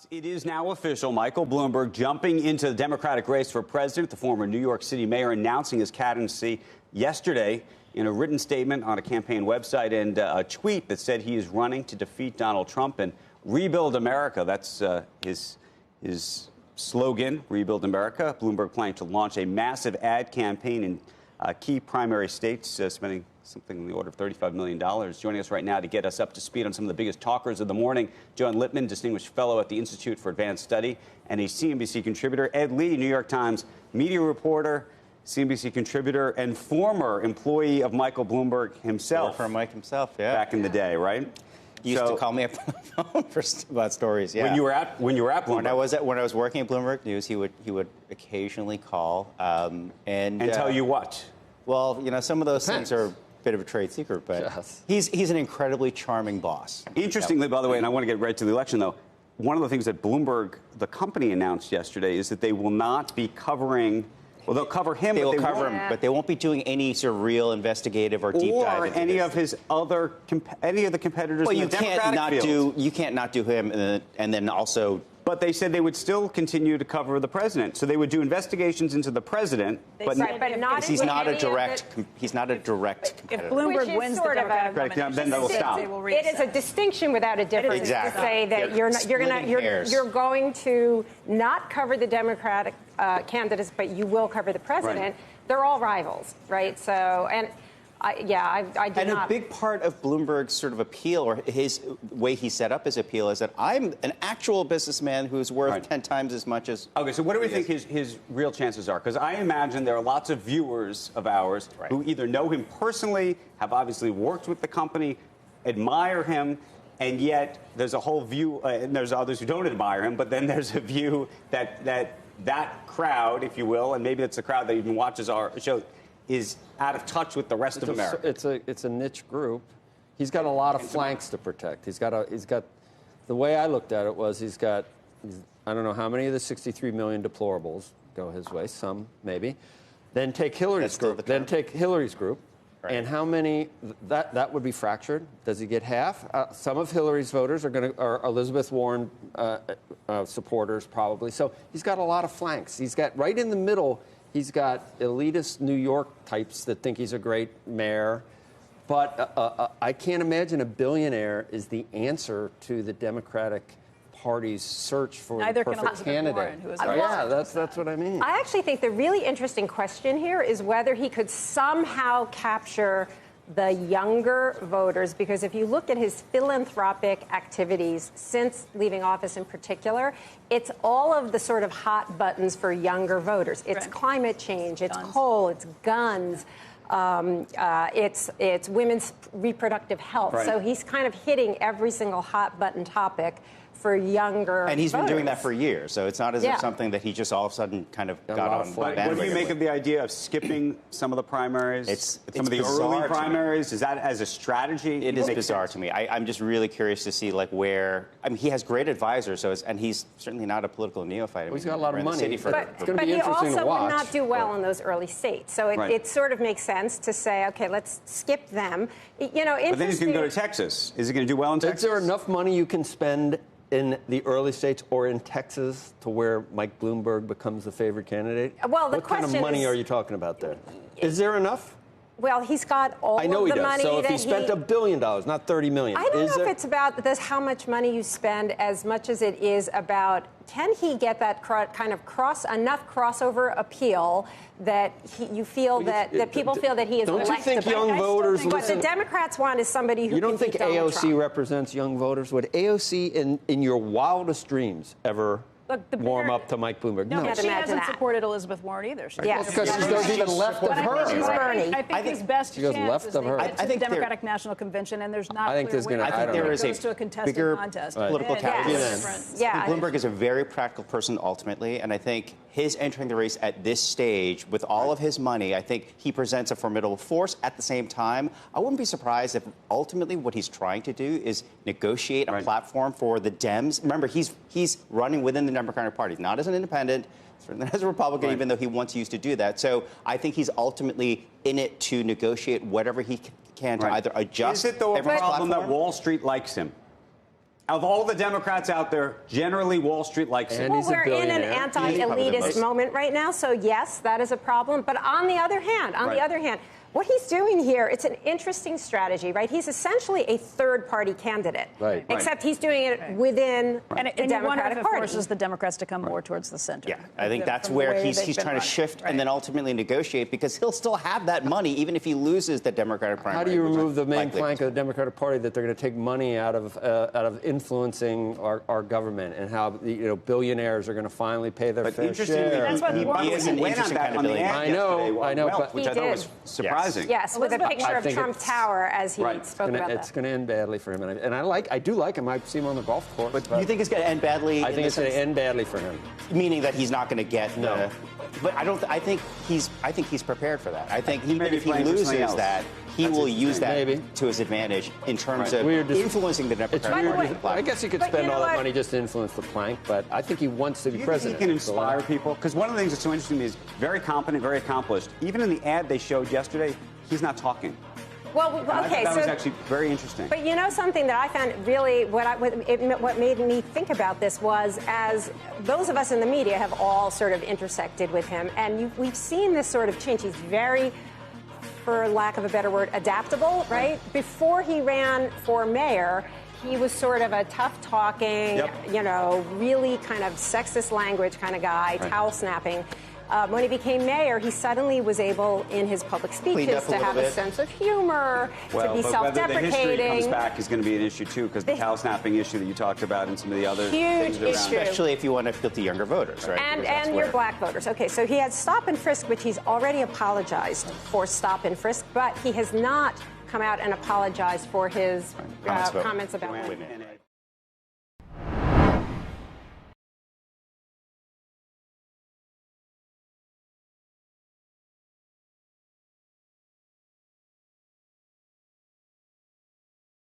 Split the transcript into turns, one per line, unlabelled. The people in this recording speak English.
It is now official. Michael Bloomberg jumping into the Democratic race for president. The former New York City mayor announcing his candidacy yesterday in a written statement on a campaign website and a tweet that said he is running to defeat Donald Trump and rebuild America. That's his slogan, Rebuild America. Bloomberg planning to launch a massive ad campaign in key primary states, spending something in the order of $35 million. Joining us right now to get us up to speed on some of the biggest talkers of the morning, Joanne Lipman, Distinguished Fellow at the Institute for Advanced Study, and a CNBC contributor. Ed Lee, New York Times media reporter, CNBC contributor, and former employee of Michael Bloomberg himself.
For Mike himself, yeah.
Back in the day, right?
He used to call me up on the phone about stories. Yeah.
When you were at Bloomberg.
When I was working at Bloomberg News, he would occasionally call and
tell you what.
Well, you know, some of those things are a bit of a trade secret, but
yes.
He's an incredibly charming boss.
Interestingly, by the way, and I want to get right to the election, though, one of the things that Bloomberg, the company, announced yesterday is that they will not be covering. Well, they'll cover him.
They will
but
cover him, but they won't be doing any sort of real investigative or deep dive.
Or any of his other, any of the competitors.
Well,
in the Democratic field.
You can't not do him, and then also.
But they said they would still continue to cover the president, so they would do investigations into the president.
But not
he's not a direct. He's not a direct competitor.
If Bloomberg wins
sort of then they'll stop.
It is a distinction without a difference.
Exactly.
To say that you're going to not cover the Democratic candidates, but you will cover the president.
Right.
They're all rivals, right? So I did not.
And a big part of Bloomberg's sort of appeal, or his way he set up his appeal, is that I'm an actual businessman who's worth 10 times as much as.
Okay, so what do we think his real chances are? Because I imagine there are lots of viewers of ours who either know him personally, have obviously worked with the company, admire him, and yet there's a whole view, and there's others who don't admire him, but then there's a view that crowd, if you will, and maybe it's the crowd that even watches our show, is out of touch with the rest of America.
It's a niche group. He's got a lot of flanks to protect. He's got the way I looked at it was I don't know how many of the 63 million deplorables go his way, some maybe. Then take Hillary's group. And how many that would be fractured? Does he get half? Some of Hillary's voters are Elizabeth Warren supporters probably. So he's got a lot of flanks. He's got right in the middle. He's got elitist New York types that think he's a great mayor. But I can't imagine a billionaire is the answer to the Democratic Party's search for the perfect candidate.
Warren, who is
that's what I mean.
I actually think the really interesting question here is whether he could somehow capture the younger voters, because if you look at his philanthropic activities since leaving office in particular, it's all of the sort of hot buttons for younger voters. It's climate change, it's coal, it's guns, it's women's reproductive health.
Right.
So he's kind of hitting every single hot button topic for younger
And he's
voters.
been doing that for years, so it's not as if something that he just all of a sudden kind of got on.
What do you make of the idea of skipping some of the primaries? Some of the early primaries? Is that as a strategy?
It is bizarre to me. I'm just really curious to see where. I mean, he has great advisors, and he's certainly not a political neophyte.
He's got a lot of money.
But he also would not do well in those early states. So it sort of makes sense to say, okay, let's skip them. You know,
but then he's going to go to Texas. Is he going to do well in Texas?
Is there enough money you can spend in the early states or in Texas to where Mike Bloomberg becomes the favored candidate?
Well,
what kind of money are you talking about there? Is there enough?
Well, he's got all
I know
of
he
the
does.
money
So if
that
he spent $1 billion, not $30 million.
I don't know if it's about how much money you spend as much as it is about can he get that kind of enough crossover appeal that you feel that people feel that he is electable.
Don't you think young voters
What
listen?
the Democrats want is somebody who
You don't think
Donald
AOC
Trump.
represents young voters? Would AOC in your wildest dreams ever warm up to Mike Bloomberg?
No,
Can't
she
imagine
hasn't
that.
supported Elizabeth Warren either.
Yes.
Because she's even left of her.
She's Bernie.
I think his best
She goes
chance
left
is
of
they
her.
get to the Democratic National Convention, and there's not
I think
clear
there's gonna-
winner.
I don't know.
there is
It goes
a
to a contested
bigger
contest.
political
And
calculus.
it's different.
Yeah.
Bloomberg is a very practical person ultimately, and I think his entering the race at this stage with all of his money, I think he presents a formidable force. At the same time, I wouldn't be surprised if ultimately what he's trying to do is negotiate a platform for the Dems. Remember, he's running within the Democratic Party, not as an independent, certainly as a Republican, even though he once used to do that. So I think he's ultimately in it to negotiate whatever he can to either adjust.
Is it, though, a
everyone's
problem that
platform.
Wall Street likes him? Of all the Democrats out there, generally Wall Street likes him.
And
Well,
he's a
we're in an
billionaire.
anti-elitist moment right now, so yes, that is a problem. But on the other hand, what he's doing here, it's an interesting strategy, right? He's essentially a third-party candidate,
Right.
Except he's doing it within
And
the
you wonder if
Democratic
it
Party.
forces the Democrats to come more towards the center.
Yeah, I think that's
From the
where
way
he's
they've been
trying to
running.
shift
Right.
and then ultimately negotiate, because he'll still have that money even if he loses the Democratic primary.
How do you
which
remove the main
likely-
plank of the Democratic Party that they're going to take money out of influencing our government, and how billionaires are going to finally pay their
But
fair
interestingly,
share?
That's what
he
Warren-
He is an
went on
interesting
that
kind of
on the
billionaire.
ad
I know,
yesterday,
I know,
Wealth,
but-
which
He
I thought
did.
was surprising.
Yes, with a
Elizabeth,
picture
I
of
think
Trump
it's-
Tower as he
Right.
spoke about
It's
that.
going to end badly for him, and I do like him. I see him on the golf course.
But you think it's going to end badly?
I
in
think
the
it's going to
sense-
end badly for him.
meaning that he's not going to get
No.
the. But I don't. I think he's prepared for that. I think even
Maybe
if he
playing for something
loses
else.
that, he
That's
will
interesting.
use that
Maybe.
to his advantage in terms
Right.
of
Weird to-
influencing the
It's
Democratic
weird.
Party.
I guess you could
But
spend
you know
all that
what?
money just to influence the plank, but I think he wants to be
Do you think he
president.
can inspire people? Because one of the things that's so interesting to me is very competent, very accomplished. Even in the ad they showed yesterday, he's not talking.
Well,
And I
okay,
thought that was
so.
actually very interesting.
But you know something that I found really what made me think about this was, as those of us in the media have all sort of intersected with him, and we've seen this sort of change. He's very, for lack of a better word, adaptable, right? Before he ran for mayor, he was sort of a tough-talking,
Yep.
really kind of sexist language kind of guy, towel snapping. When he became mayor, he suddenly was able, in his public
Cleaned
speeches,
up a
to
little
have a
bit.
sense of humor, to be
but whether the history
self-deprecating.
comes back is going to be an issue too, because the cow snapping issue that you talked about and some of the other
Huge
things around.
issue.
Especially if you want to appeal to younger voters, right? Because that's
And your
where-
black voters. Okay, so he had stop and frisk, which he's already apologized for stop and frisk, but he has not come out and apologized for his
Comments about
comments about
Joanne
women.
Lipman.